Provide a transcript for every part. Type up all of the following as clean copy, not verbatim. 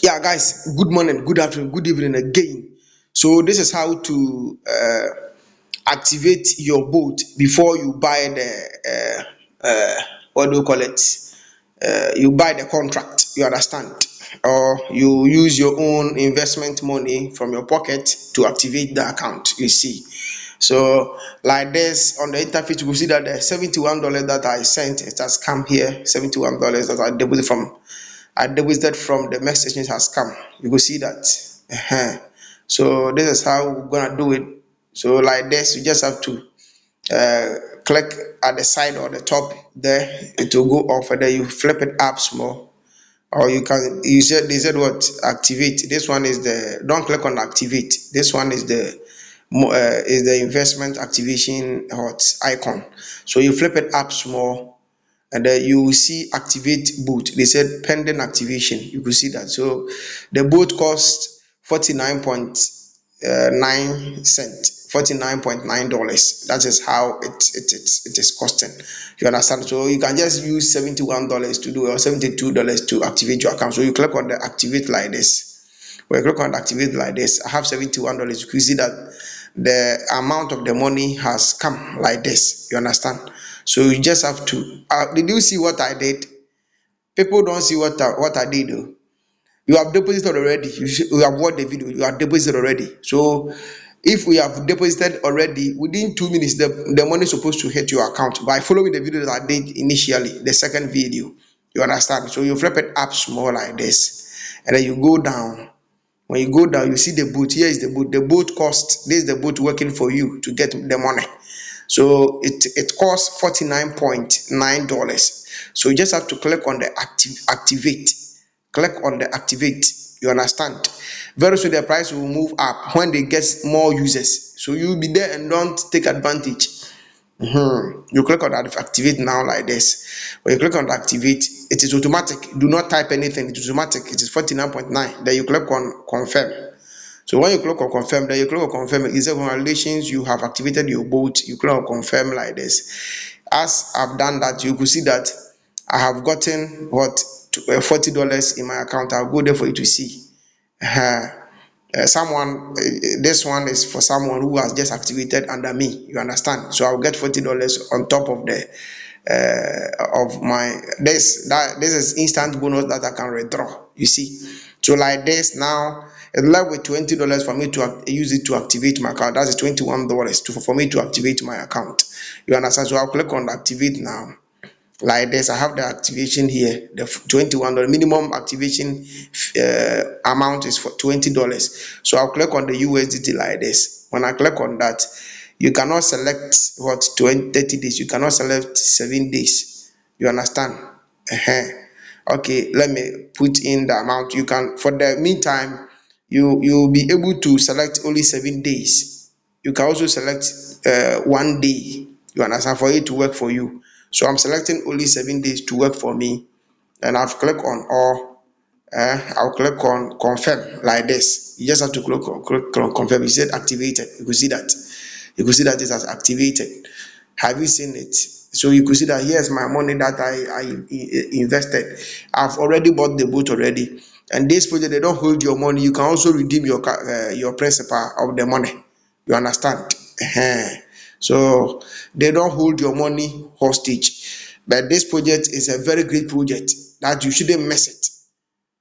Yeah, guys, good morning, good afternoon, good evening again. So this is how to activate your boat before you buy the what do you call it? You buy the contract. You understand? Or you use your own investment money from your pocket to activate the account. You see. So like this on the interface, you will see that the $71 that I sent, it has come here. $71 that I deposited from the message it has come. You will see that. So this is how we're gonna do it. So like this, you just have to click at the side or the top there. It will go off, and then you flip it up small. Or you said they said what, activate. This one is the, don't click on activate. This one is the investment activation hot icon. So you flip it up small, and then you will see activate boot. They said pending activation. You will see that. So the boot cost 49.9 cent, $49.9. That is how it is costing. You understand? So you can just use $71 to do, or $72 to activate your account. So you click on the activate like this. When you click on activate like this, I have $71. You can see that the amount of the money has come like this. You understand? So you just have to. Did you see what I did? People don't see what I did though. You have deposited already. You have watched the video. You have deposited already. So if we have deposited already, within 2 minutes, the money is supposed to hit your account by following the video that I did initially, the second video. You understand? So you flip it up small like this, and then you go down. When you go down, you see the boat. Here is the boat. The boat cost. This is the boat working for you to get the money. So it costs $49.9. So you just have to click on the activate. Click on the activate. You understand? Very soon the price will move up when they get more users. So you'll be there and don't take advantage. You click on that activate now like this. When you click on activate, it is automatic. Do not type anything. It is automatic. It is 49.9. Then you click on confirm. So when you click on confirm, then you click on confirm. It says congratulations, you have activated your boat. You click on confirm like this. As I've done that, you could see that I have gotten what, $40 in my account. I'll go there for you to see. This one is for someone who has just activated under me. You understand? So I'll get $40 on top of the of my this is instant bonus that I can withdraw. You see, so like this now it's left with $20 for me to use it to activate my account. That's $21 for me to activate my account. You understand? So I'll click on activate now like this. I have the activation here, the $21 minimum activation amount is for $20. So I'll click on the USDT like this. When I click on that, you cannot select what 30 days, you cannot select 7 days. You understand? Okay, let me put in the amount. You can, for the meantime, you'll be able to select only 7 days. You can also select 1 day. You understand, for it to work for you. So I'm selecting only 7 days to work for me, and I've clicked on all. I'll click on confirm like this. You just have to click on confirm. You said activated. You could see that. You could see that it has activated. Have you seen it? So you could see that here's my money that I invested. I've already bought the boat already. And this project, they don't hold your money. You can also redeem your principal of the money. You understand? So they don't hold your money hostage. But this project is a very great project that you shouldn't mess it.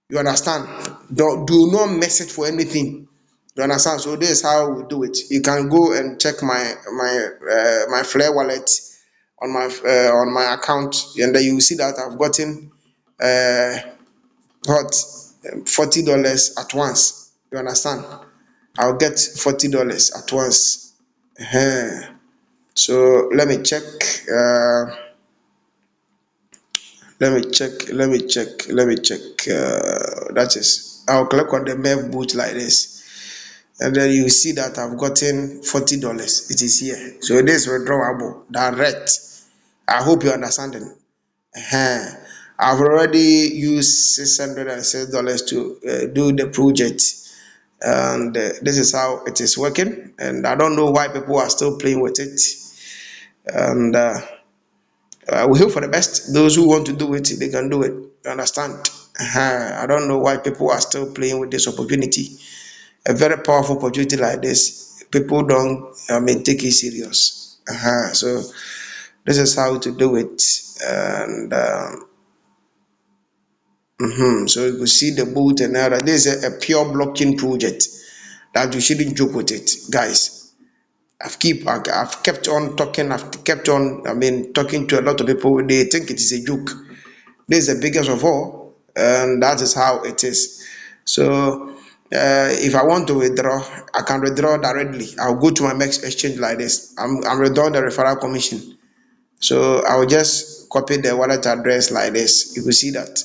You understand? Do not mess it for anything. You understand? So this is how we do it. You can go and check my Flare wallet on my account, and then you will see that I've gotten uh what $40 at once. You understand? I'll get $40 at once. So let me check. Let me check. That is, I'll click on the MEV boot like this, and then you see that I've gotten $40. It is here. So this is withdrawable direct. I hope you're understanding. I've already used $606 to do the project, and this is how it is working. And I don't know why people are still playing with it. And we hope for the best. Those who want to do it, they can do it. You understand? I don't know why people are still playing with this opportunity. A very powerful opportunity like this, people don't, take it serious. So this is how to do it, and so you could see the boot and all that. This is a pure blockchain project that you shouldn't joke with it, guys. I've kept on talking. I've kept on. Talking to a lot of people. They think it is a joke. This is the biggest of all, and that is how it is. So, if I want to withdraw, I can withdraw directly. I'll go to my next exchange like this. I'm withdrawing the referral commission. So I'll just copy the wallet address like this. You will see that.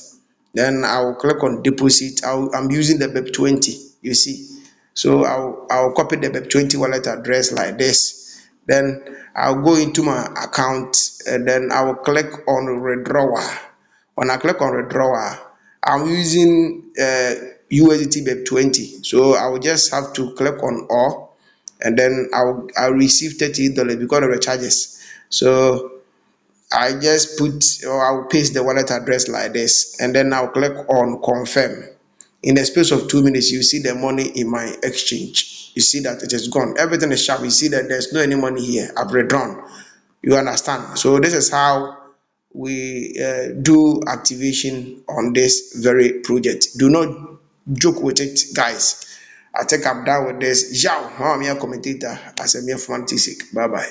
Then I'll click on deposit. I'm using the BEP20, you see. So I'll copy the BEP20 wallet address like this. Then I'll go into my account and then I will click on withdrawal. When I click on withdrawal, I'm using USDT BEP20. So I will just have to click on all, and then I'll receive $38 because of the charges. So I just put, or I'll paste the wallet address like this, and then I'll click on confirm. In the space of 2 minutes, you see the money in my exchange. You see that it is gone. Everything is sharp. You see that there's no any money here. I've withdrawn. You understand? So this is how we do activation on this very project. Do not joke with it, guys. I think I'm done with this. Yao, I'm your commentator as a mere fantastic. Bye bye.